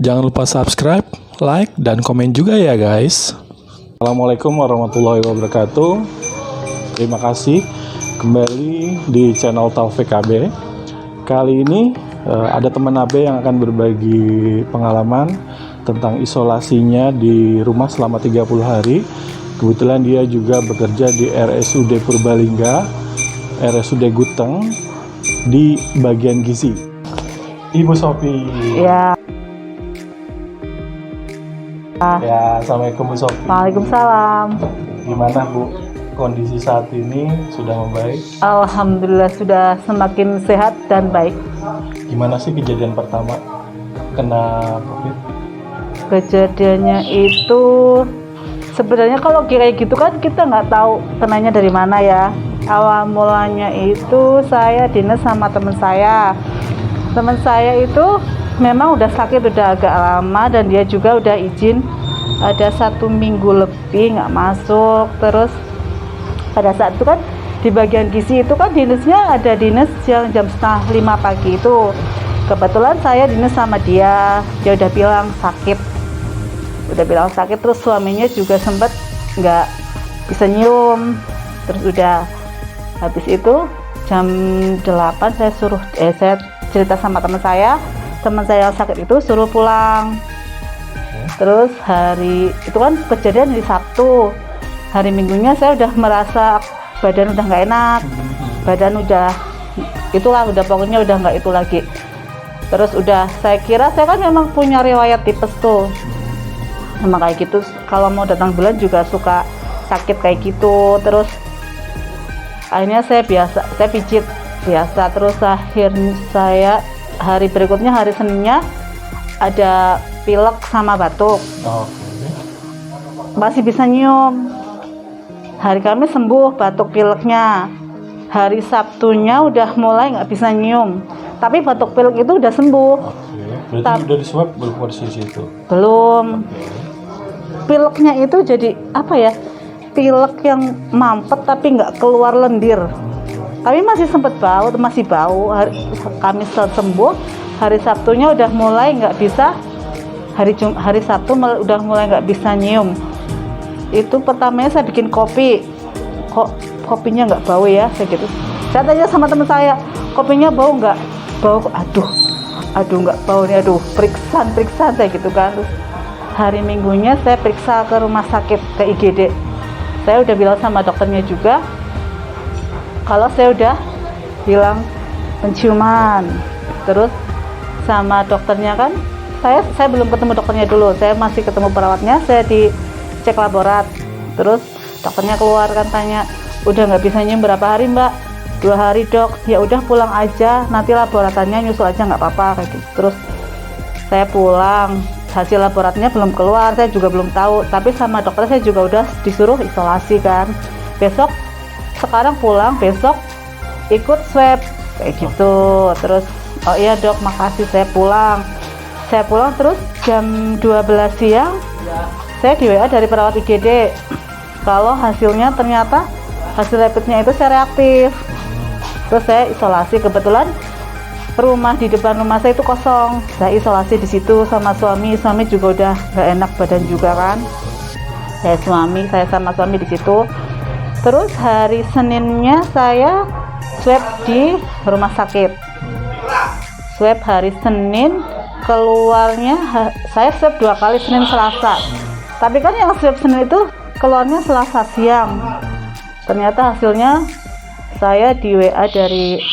Jangan lupa subscribe, like, dan komen juga ya guys. Assalamualaikum warahmatullahi wabarakatuh. Terima kasih kembali di channel Taufik AB. Kali ini ada teman AB yang akan berbagi pengalaman tentang isolasinya di rumah selama 30 hari. Kebetulan dia juga bekerja di RSUD Purbalingga, RSUD Guteng, di bagian gizi. Ibu Sofi. Ya. Ya, assalamualaikum Bu Sofi. Waalaikumsalam. Gimana Bu, kondisi saat ini sudah membaik? Alhamdulillah sudah semakin sehat dan baik. Gimana sih kejadian pertama kena COVID? Kejadiannya itu sebenarnya kalau kayak gitu kan kita nggak tahu kenanya dari mana ya. Awal mulanya itu saya dinas sama teman saya. Teman saya itu memang udah sakit udah agak lama dan dia juga udah izin ada 1 minggu lebih nggak masuk. Terus pada saat itu kan di bagian gizi itu kan dinasnya ada dinas yang jam 4:30 pagi itu. Kebetulan saya dinas sama dia udah bilang sakit, terus suaminya juga sempat nggak bisa nyium. Terus udah habis itu jam 8 saya cerita sama teman saya yang sakit itu suruh pulang. Terus hari itu kan kejadian di Sabtu, hari Minggunya saya udah merasa badan udah nggak enak, badan udah pokoknya udah nggak itu lagi. Terus udah saya kira saya kan memang punya riwayat tipes tuh, memang kayak gitu kalau mau datang bulan juga suka sakit kayak gitu. Terus akhirnya saya pijit biasa. Terus akhirnya saya hari berikutnya, hari Seninnya ada pilek sama batuk. Masih bisa nyium. Hari Kamis sembuh batuk pileknya. Hari Sabtunya udah mulai nggak bisa nyium. Tapi batuk pilek itu udah sembuh. Berarti udah di swab belum posisi itu? Belum. Pileknya itu jadi apa ya? Pilek yang mampet tapi nggak keluar lendir. Tapi masih sempat masih bau. Kamis sembuh, hari Sabtunya udah mulai nggak bisa. Hari Sabtu udah mulai nggak bisa nyium. Itu pertamanya saya bikin kopi. Kok kopinya nggak bau ya? Saya gitu. Saya tanya sama teman saya, kopinya bau nggak? Bau. Aduh nggak bau nih. Aduh periksa saya gitu kan. Terus hari Minggunya saya periksa ke rumah sakit, ke IGD. Saya udah bilang sama dokternya juga kalau saya udah hilang penciuman. Terus sama dokternya kan saya belum ketemu dokternya dulu, saya masih ketemu perawatnya. Saya dicek laborat, terus dokternya keluar kan tanya, udah nggak bisa nyium berapa hari Mbak? 2 hari Dok. Ya udah pulang aja, nanti laboratornya nyusul aja nggak apa-apa kayak gitu. Terus saya pulang, hasil laboratornya belum keluar, saya juga belum tahu. Tapi sama dokter saya juga udah disuruh isolasi kan. Sekarang pulang, besok ikut swab kayak gitu. Terus oh iya Dok makasih. Saya pulang terus jam 12 siang saya di WA dari perawat IGD kalau hasilnya ternyata hasil rapidnya itu saya reaktif. Terus saya isolasi. Kebetulan rumah di depan rumah saya itu kosong, saya isolasi di situ sama suami juga udah nggak enak badan juga kan. Saya sama suami di situ. Terus hari Seninnya saya swab di rumah sakit. Swab hari Senin, keluarnya saya swab 2 kali, Senin Selasa. Tapi kan yang swab Senin itu keluarnya Selasa siang. Ternyata hasilnya saya di WA dari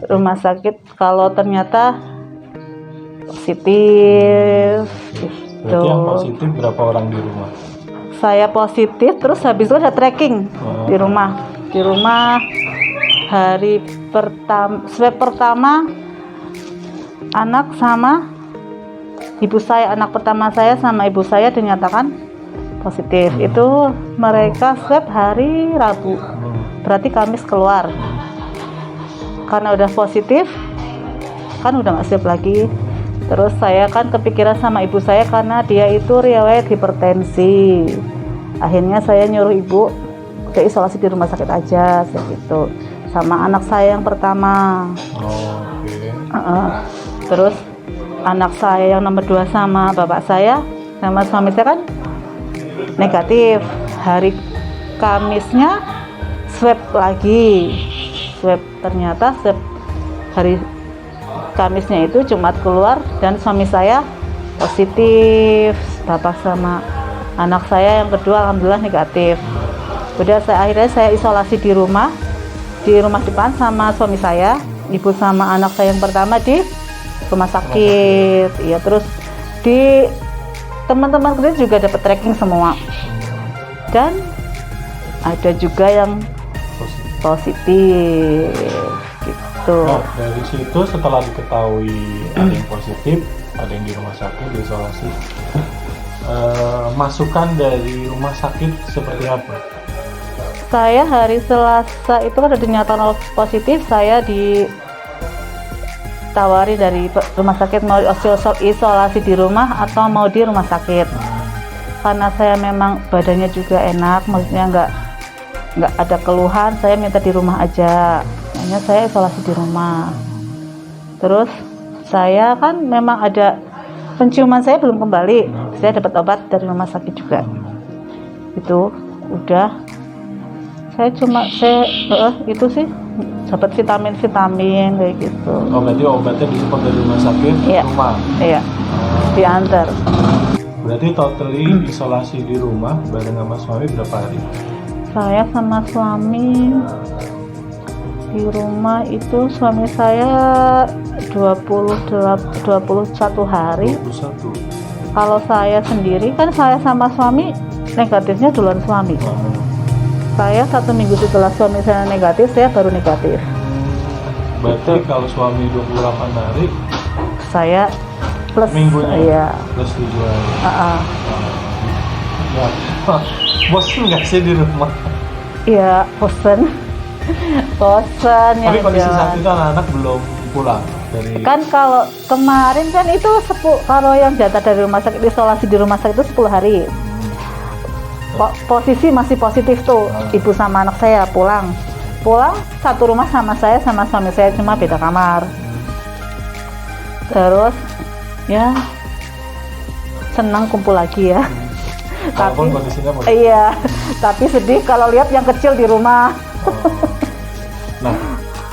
rumah sakit kalau ternyata positif. Berarti yang positif berapa orang di rumah? Saya positif, terus habis itu ada tracking di rumah. Hari swab pertama anak sama ibu saya, anak pertama saya sama ibu saya dinyatakan positif. Itu mereka swab hari Rabu, berarti Kamis keluar. Karena udah positif kan udah nggak swab lagi. Terus saya kan kepikiran sama ibu saya karena dia itu riwayat hipertensi. Akhirnya saya nyuruh ibu ke isolasi di rumah sakit aja gitu. Sama anak saya yang pertama. Terus anak saya yang nomor 2 sama bapak saya sama suami saya kan negatif. Hari Kamisnya swab lagi, ternyata swab hari Kamisnya itu Jumat keluar dan suami saya positif, bapak sama anak saya yang kedua alhamdulillah negatif. Udah akhirnya saya isolasi di rumah depan sama suami saya, ibu sama anak saya yang pertama di rumah sakit. Iya, terus di teman-teman kerja juga dapat tracking semua. Dan ada juga yang positif gitu. Nah, dari situ setelah diketahui ada yang positif, ada yang di rumah sakit diisolasi, masukan dari rumah sakit seperti apa? Saya hari Selasa itu ada dinyatakan positif, saya ditawari dari rumah sakit mau isolasi di rumah atau mau di rumah sakit. Karena saya memang badannya juga enak, maksudnya nggak ada keluhan, saya minta di rumah aja. Hanya saya isolasi di rumah. Terus saya kan memang ada penciuman, saya belum kembali, saya dapat obat dari rumah sakit juga. Itu udah. Saya itu sih dapat vitamin kayak gitu. Oh, berarti obatnya disupport dari rumah sakit Iya. rumah? Iya, diantar. Berarti totally isolasi di rumah bareng sama suami berapa hari? Saya sama suami di rumah itu suami saya 21 hari. 21. Kalau saya sendiri kan saya sama suami negatifnya duluan suami. Saya 1 minggu setelah suami saya negatif, saya baru negatif. Berarti kalau suami 28 hari, Saya plus minggunya iya. plus 7 hari. Ya, bosan nggak sih di rumah? Iya, bosen Tapi ya. kondisi saat itu anak-anak belum pulang dari. Kan kalau kemarin kan itu kalau yang jatah dari rumah sakit, isolasi di rumah sakit itu 10 hari. Posisi masih positif tuh, ibu sama anak saya pulang satu rumah sama saya sama suami saya, cuma beda kamar. Terus ya senang kumpul lagi ya. Walaupun kondisinya positif. Iya, tapi sedih kalau lihat yang kecil di rumah. Nah,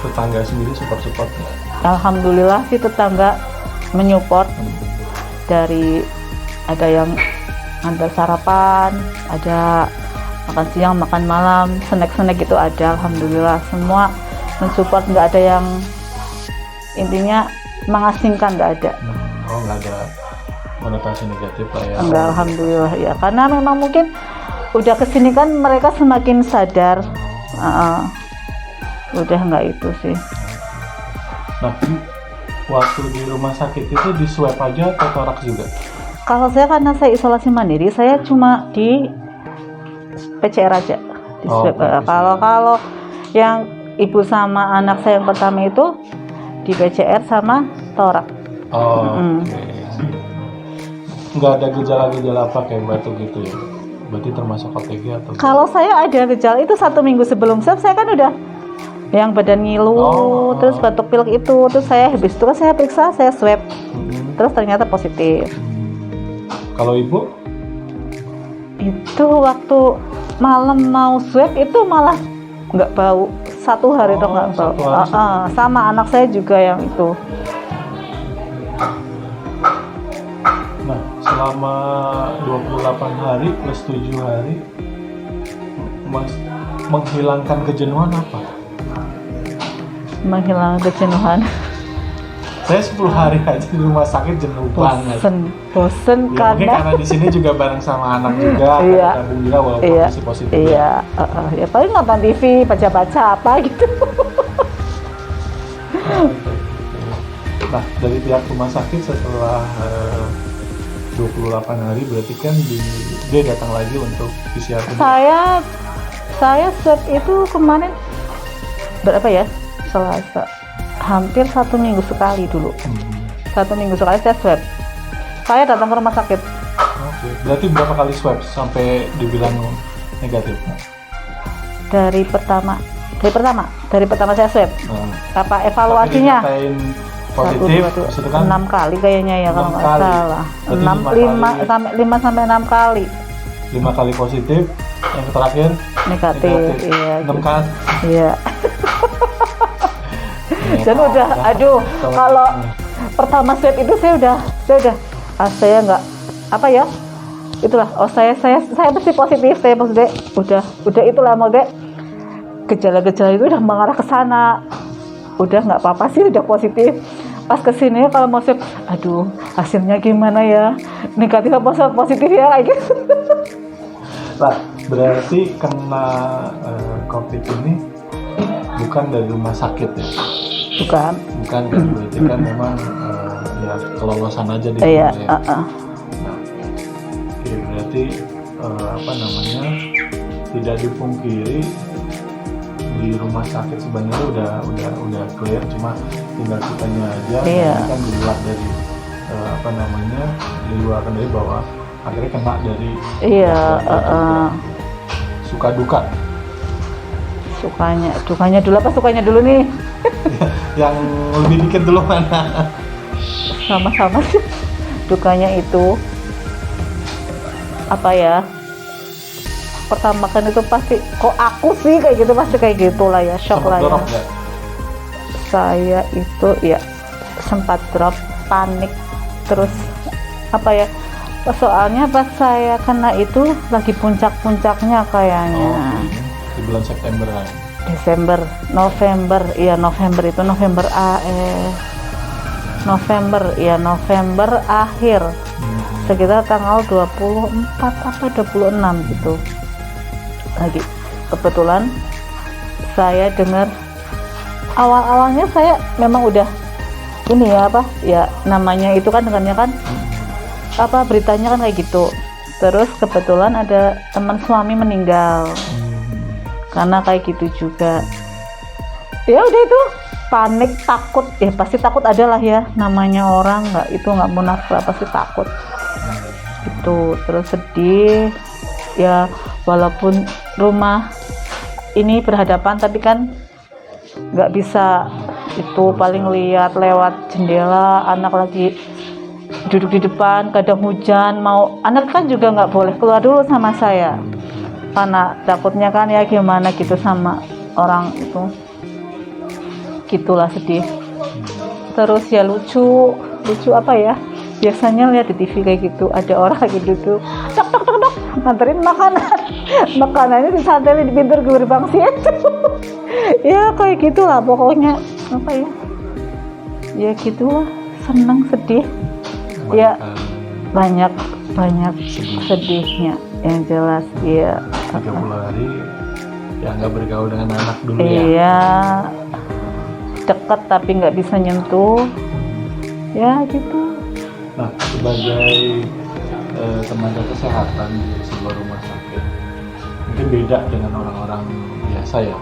tetangga sendiri support nggak? Alhamdulillah sih tetangga menyupport. Dari ada yang antar sarapan, ada makan siang, makan malam, snack itu ada. Alhamdulillah semua mensupport, nggak ada yang intinya mengasingkan, nggak ada. Oh, nggak ada konotasi negatif lah ya? Enggak, alhamdulillah ya, karena memang mungkin udah kesini kan mereka semakin sadar. Udah nggak itu sih. Nah, waktu di rumah sakit itu di swab aja atau toraks juga? Kalau saya karena saya isolasi mandiri, saya cuma di PCR aja, di swab. Kalau yang ibu sama anak saya yang pertama itu di PCR sama torak. Oke. Nggak ada gejala-gejala apa kayak batuk gitu ya? Berarti termasuk OTG atau? Kalau saya ada gejala itu 1 minggu sebelum swab, saya kan udah yang badan ngilu, terus batuk pilek itu, terus saya habis itu kan saya periksa, saya swab, terus ternyata positif. Kalau ibu? Itu waktu malam mau swab itu malah nggak bau, 1 hari itu nggak bau. Sama anak saya juga yang itu. Nah, selama 28 hari plus 7 hari menghilangkan kejenuhan apa? Menghilangkan kejenuhan. Saya 10 hari aja di rumah sakit jenuh banget. Bosen Ya, mungkin karena di sini juga bareng sama anak juga, Iya. alhamdulillah walaupun masih positif. Iya, ya paling nonton TV, baca-baca apa gitu. Nah, dari pihak rumah sakit setelah 28 hari berarti kan dia datang lagi untuk PCR. Saya swab itu kemarin berapa ya? Selasa. Hampir 1 minggu sekali dulu. 1 minggu sekali saya swab. Saya datang ke rumah sakit. Oke. Berarti berapa kali swab sampai dibilang negatif? Dari pertama saya swab. Apa evaluasinya? Tapi dikatain positif, itu kan 6 kali kayaknya ya kalau 6 nggak kali. salah. Berarti 5 sampai 6 kali 5 kali positif, yang terakhir negatif. Iya. 6 kan? Iya. Dan udah, aduh, kalau pertama swab itu saya udah saya nggak apa ya, itulah, saya pasti positif, udah itulah mau deh, gejala-gejala itu udah mengarah ke sana, udah nggak apa-apa sih, udah positif. Pas kesini kalau mau swab, aduh hasilnya gimana ya, negatif apa positif ya, kayak gitu. Nah, berarti kena COVID ini bukan dari rumah sakit ya? Bukan Bukan kan, berarti kan memang ya kelolosan aja di iya, rumah ya. Nah, oke, berarti apa namanya, tidak dipungkiri di rumah sakit sebenarnya udah clear, cuma tinggal kitanya aja. Iya. Ini kan di luar dari apa namanya, di luar dari bahwa akhirnya kena dari iya, suka duka. Dukanya dulu apa sukanya dulu nih? Yang lebih dikit dulu mana? Sama-sama sih. Dukanya itu apa ya, pertama kan itu pasti kok aku sih kayak gitu, pasti kayak gitulah ya, shock lah ya. Saya itu ya sempat drop, panik, terus apa ya, soalnya pas saya kena itu lagi puncak-puncaknya kayaknya. Di bulan September kan? Desember, November akhir, sekitar tanggal 24 apa 26 gitu. Lagi kebetulan saya dengar, awalnya saya memang udah ini ya, apa ya namanya itu kan, dengannya kan apa beritanya kan kayak gitu. Terus kebetulan ada teman suami meninggal karena kayak gitu juga. Ya udah itu panik, takut ya, pasti takut adalah ya, namanya orang nggak munafik, pasti takut itu. Terus sedih ya, walaupun rumah ini berhadapan tapi kan nggak bisa, itu paling lihat lewat jendela, anak lagi duduk di depan, kadang hujan, mau anak kan juga nggak boleh keluar dulu sama saya karena takutnya kan ya gimana gitu sama orang itu, gitulah, sedih. Terus ya lucu apa ya, biasanya lihat di TV kayak gitu, ada orang lagi duduk dok nganterin makanannya disantelin di pintu gerbang sih ya kayak gitulah pokoknya, apa ya gitulah, seneng sedih ya, banyak sedihnya yang jelas ya. 30 hari ya nggak bergaul dengan anak dulu ya. Iya, dekat tapi nggak bisa nyentuh ya gitu. Nah, sebagai tenaga kesehatan di sebuah rumah sakit, mungkin beda dengan orang-orang biasa ya.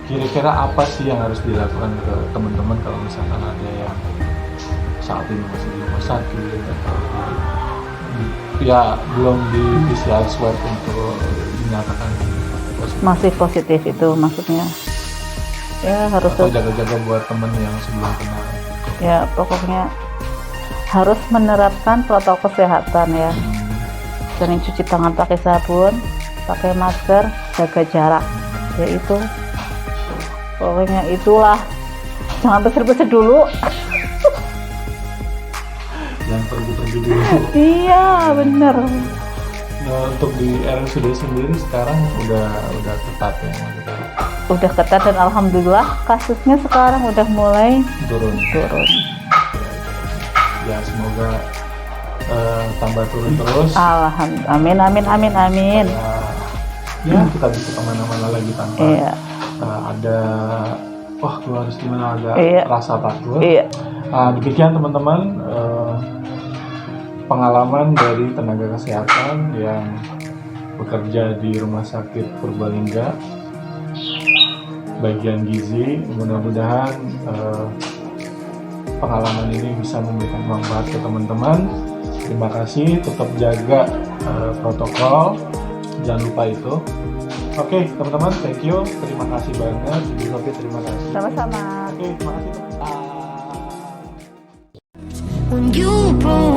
Kira-kira apa sih yang harus dilakukan ke teman-teman kalau misalkan ada yang saat ini masih di rumah sakit atau ya belum di PCR swab untuk dinyatakan positif? Masih positif itu maksudnya ya, harus atau jaga-jaga buat temen yang sebelum kena. Ya pokoknya harus menerapkan protokol kesehatan ya, sering cuci tangan pakai sabun, pakai masker, jaga jarak ya, itu pokoknya itulah, jangan besar-besar dulu. Yang pergi-pergi dulu. Iya bener. Nah, untuk di RSUD sendiri sekarang udah ketat ya, maksudnya Udah ketat dan alhamdulillah kasusnya sekarang udah mulai turun. Ya semoga tambah turun terus. Alhamdulillah, amin. Ya kita bisa kemana-mana lagi tanpa Iya. ada gue harus gimana, ada Iya. rasa takut. Iya. Demikian teman-teman, pengalaman dari tenaga kesehatan yang bekerja di Rumah Sakit Purbalingga bagian gizi. Mudah-mudahan pengalaman ini bisa memberikan manfaat ke teman-teman. Terima kasih, tetap jaga protokol, jangan lupa itu. Oke, teman-teman, thank you, terima kasih banget. Ibu Sofi, terima kasih. Sama-sama. Oke, terima kasih. when you broke